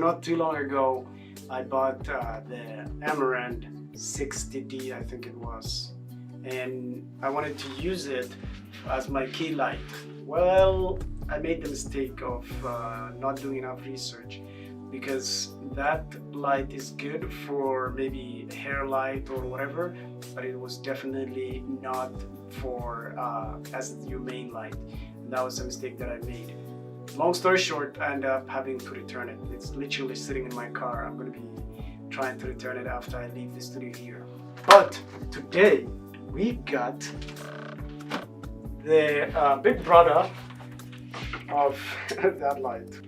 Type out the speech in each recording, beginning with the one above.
not too long ago, I bought the 𝕰60D, I think it was, and I wanted to use it as my key light. Well, I made the mistake of not doing enough research, because that light is good for maybe hair light or whatever, but it was definitely not for as your main light. And that was a mistake that I made. Long story short, I ended up having to return it. It's literally sitting in my car. I'm going to be trying to return it after I leave the studio here. But today we got the big brother of that light.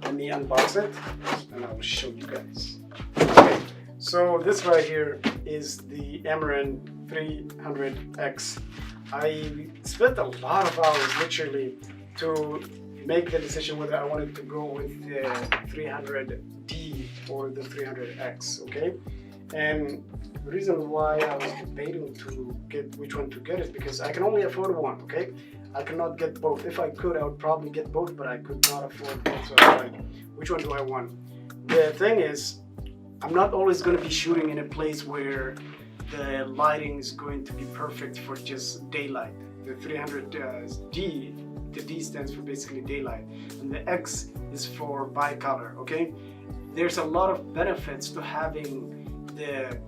Let me unbox it and I will show you guys. Okay, so this right here is the Aputure 300x. I spent a lot of hours literally to make the decision whether I wanted to go with the 300D or the 300x, okay? And the reason why I was debating to get which one to get is because I can only afford one, okay? I cannot get both. If I could, I would probably get both, but I could not afford both. So I was like, which one do I want? The thing is, I'm not always going to be shooting in a place where the lighting is going to be perfect for just daylight. The 300D, the D stands for basically daylight, and the X is for bicolor, okay? There's a lot of benefits to having the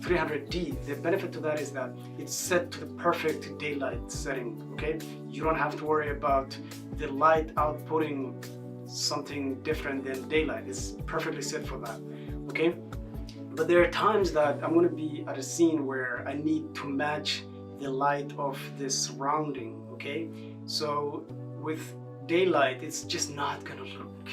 300D. The benefit to that is that it's set to the perfect daylight setting, okay? You don't have to worry about the light outputting something different than daylight. It's perfectly set for that, okay? But there are times that I'm going to be at a scene where I need to match the light of the surrounding, okay? So with daylight, it's just not gonna look,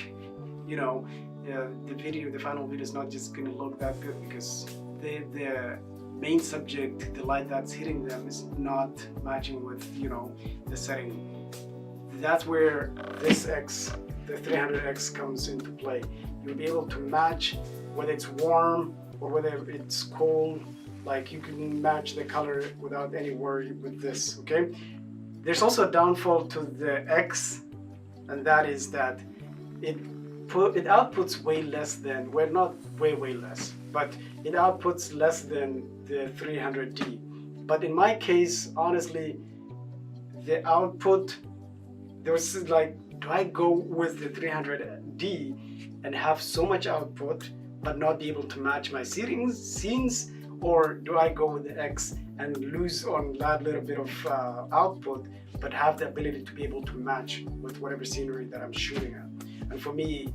you know, the final video is not just gonna look that good, because the main subject, the light that's hitting them, is not matching with, you know, the setting. That's where this X, the 300X, comes into play. You'll be able to match whether it's warm or whether it's cold. Like, you can match the color without any worry with this, okay? There's also a downfall to the X, and that is that it outputs way less than, well, not way less, but it outputs less than the 300D. But in my case, honestly, the output, there was like, do I go with the 300D and have so much output but not be able to match my scenes, or do I go with the X and lose on that little bit of output, but have the ability to be able to match with whatever scenery that I'm shooting at? And for me,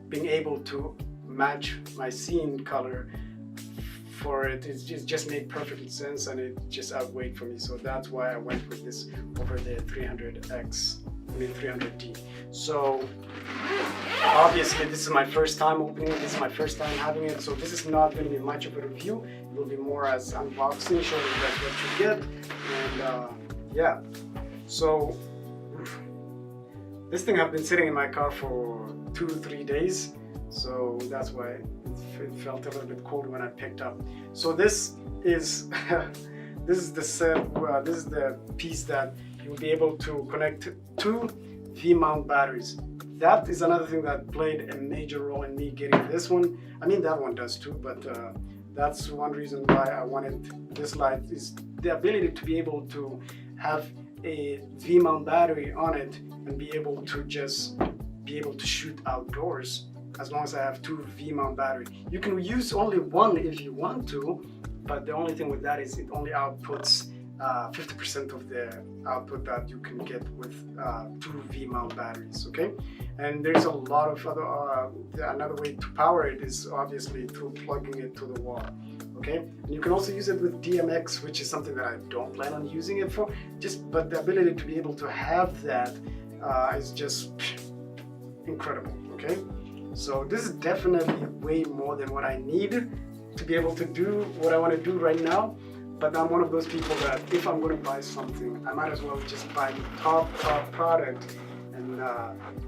being able to match my scene color for it just made perfect sense, and it just outweighed for me. So that's why I went with this over the 300D. So obviously this is my first time opening it, this is my first time having it, so this is not going to be much of a review. It will be more as unboxing, showing you guys what you get. And yeah, so this thing I've been sitting in my car for 2-3 days, so that's why it felt a little bit cold when I picked up. So this is this is the piece that you'll be able to connect two V-mount batteries. That is another thing that played a major role in me getting this one. I mean, that one does too, but that's one reason why I wanted this light, is the ability to be able to have a V-mount battery on it and be able to shoot outdoors as long as I have two V-mount battery. You can use only one if you want to, but the only thing with that is it only outputs 50% of the output that you can get with two V-mount batteries, okay? And there's a lot of other, another way to power it is obviously through plugging it to the wall, okay? And you can also use it with DMX, which is something that I don't plan on using it for, but the ability to be able to have that is just incredible, okay? So this is definitely way more than what I need to be able to do what I want to do right now. But I'm one of those people that if I'm going to buy something, I might as well just buy the top product and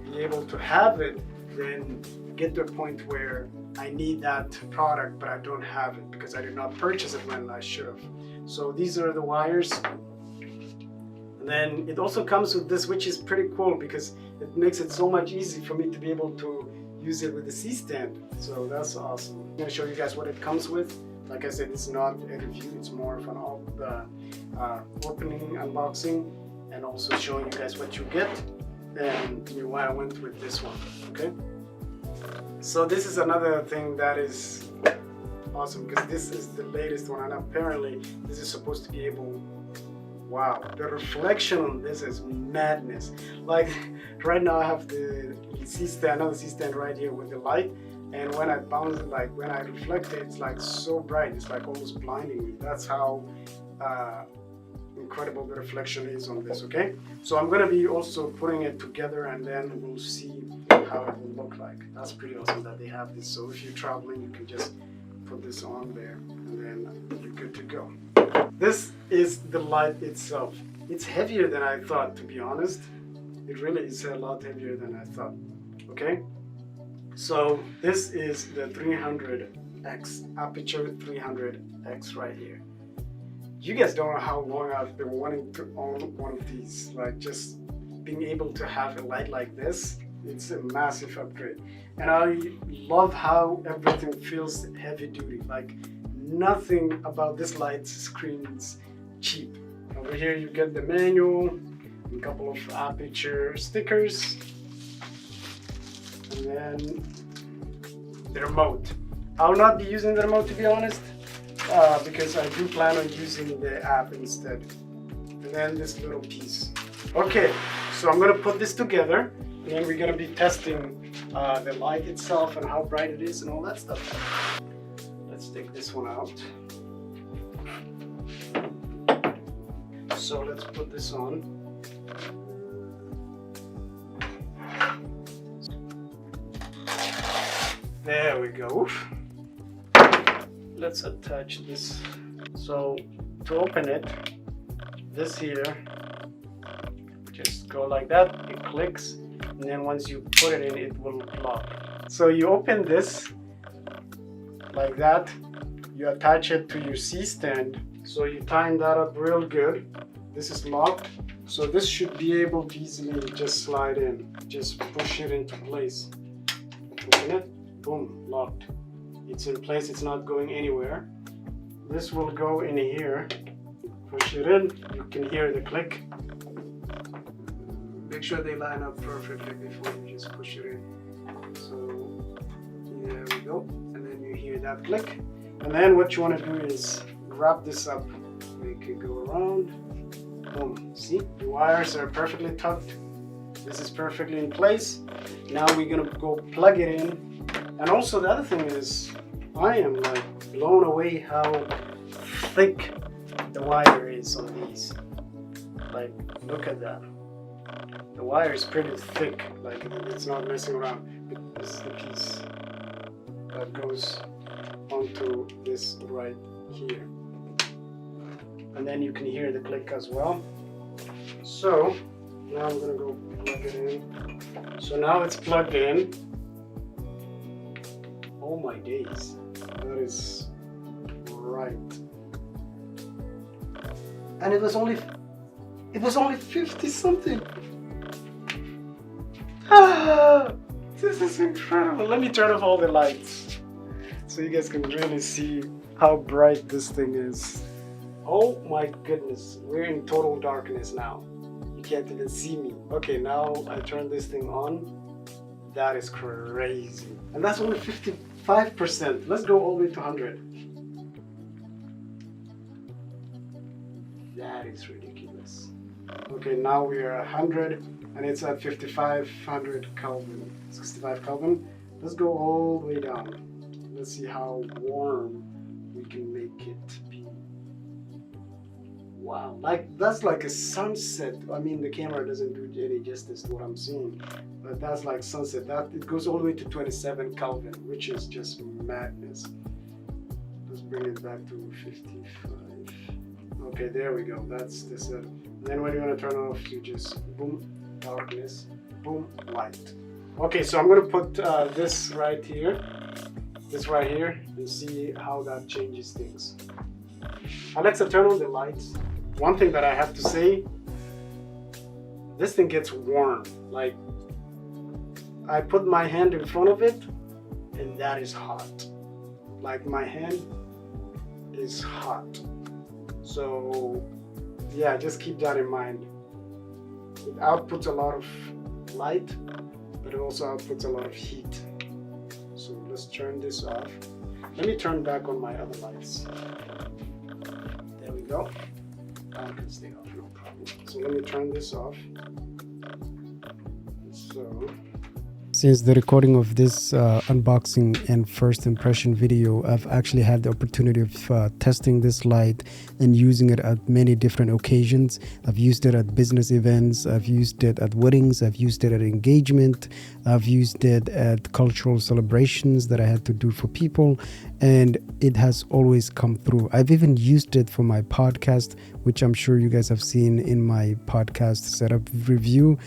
be able to have it, then get to a point where I need that product but I don't have it because I did not purchase it when I should have. So these are the wires. And then it also comes with this, which is pretty cool because it makes it so much easy for me to be able to use it with the C-stand. So that's awesome. I'm going to show you guys what it comes with. Like I said, it's not a review, it's more of an opening, unboxing, and also showing you guys what you get and why I went with this one, okay? So this is another thing that is awesome, because this is the latest one, and apparently this is supposed to be able, wow, the reflection on this is madness. Like right now I have the C-stand, another C-stand right here with the light, and when I bounce it, like when I reflect it, it's like so bright, it's like almost blinding me. That's how incredible the reflection is on this, okay? So I'm gonna be also putting it together, and then we'll see how it will look like. That's pretty awesome that they have this. So if you're traveling, you can just put this on there, and then you're good to go. This is the light itself. It's heavier than I thought, to be honest. It really is a lot heavier than I thought, okay? So this is the 300x, Aputure 300x right here. You guys don't know how long I've been wanting to own one of these. Like just being able to have a light like this, it's a massive upgrade. And I love how everything feels heavy duty. Like nothing about this light screens cheap. Over here you get the manual, a couple of Aputure stickers, and then the remote. I'll not be using the remote, to be honest, because I do plan on using the app instead. And then this little piece. Okay, so I'm gonna put this together, and then we're gonna be testing the light itself and how bright it is and all that stuff. Let's take this one out. So let's put this on. There we go. Let's attach this. So to open it, this here, just go like that, it clicks, and then once you put it in, it will lock. So you open this like that, you attach it to your C-stand, so you tighten that up real good. This is locked, so this should be able to easily just slide in. Just push it into place. Open it, boom, locked. It's in place, it's not going anywhere. This will go in here, push it in, you can hear the click. Make sure they line up perfectly before you just push it in. So there we go, and then you hear that click. And then what you want to do is wrap this up, make it go around. Boom, see, the wires are perfectly tucked. This is perfectly in place. Now we're gonna go plug it in. And also the other thing is, I am like blown away how thick the wire is on these. Like, look at that. The wire is pretty thick, like it's not messing around. This is the piece that goes onto this right here. And then you can hear the click as well. So now I'm gonna go plug it in. So now it's plugged in. Oh my days, that is right. And it was only 50 something. Ah, this is incredible. Let me turn off all the lights so you guys can really see how bright this thing is. Oh my goodness, we're in total darkness now. You can't even see me. Okay, now I turn this thing on. That is crazy. And that's only 55%. Let's go all the way to 100. That is ridiculous. Okay, now we are 100 and it's at 5500 Kelvin, 65 Kelvin. Let's go all the way down. Let's see how warm we can make it be. Wow, like that's like a sunset. I mean, the camera doesn't do any justice to what I'm seeing, but that's like sunset. That it goes all the way to 27 Kelvin, which is just madness. Let's bring it back to 55. Okay, there we go. That's the set. And then when you want to turn off, you just boom, darkness, boom, light. Okay, so I'm gonna put this right here, and see how that changes things. Alexa, turn on the lights. One thing that I have to say, this thing gets warm. Like I put my hand in front of it, and that is hot. Like my hand is hot. So yeah, just keep that in mind. It outputs a lot of light, but it also outputs a lot of heat. So let's turn this off. Let me turn back on my other lights. There we go. I can stay off, no problem. So let me turn this off. So since the recording of this unboxing and first impression video, I've actually had the opportunity of testing this light and using it at many different occasions. I've used it at business events, I've used it at weddings, I've used it at engagement, I've used it at cultural celebrations that I had to do for people, and it has always come through. I've even used it for my podcast, which I'm sure you guys have seen in my podcast setup review,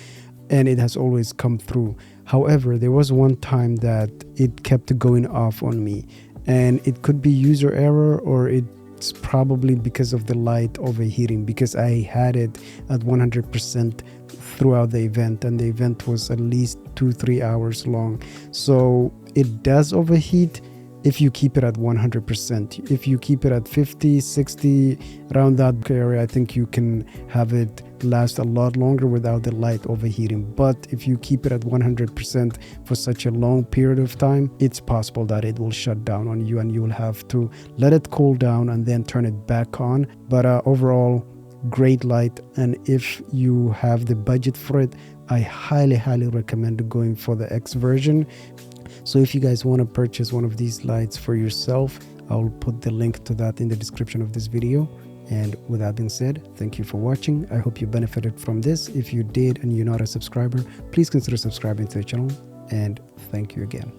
and it has always come through. However, there was one time that it kept going off on me, and it could be user error, or it's probably because of the light overheating, because I had it at 100% throughout the event, and the event was at least 2-3 hours long. So it does overheat if you keep it at 100%. If you keep it at 50, 60, around that area, I think you can have it last a lot longer without the light overheating. But if you keep it at 100% for such a long period of time, it's possible that it will shut down on you, and you will have to let it cool down and then turn it back on. But overall, great light, and if you have the budget for it, I highly recommend going for the X version. So if you guys want to purchase one of these lights for yourself, I'll put the link to that in the description of this video. And with that being said, thank you for watching. I hope you benefited from this. If you did and you're not a subscriber, please consider subscribing to the channel, and thank you again.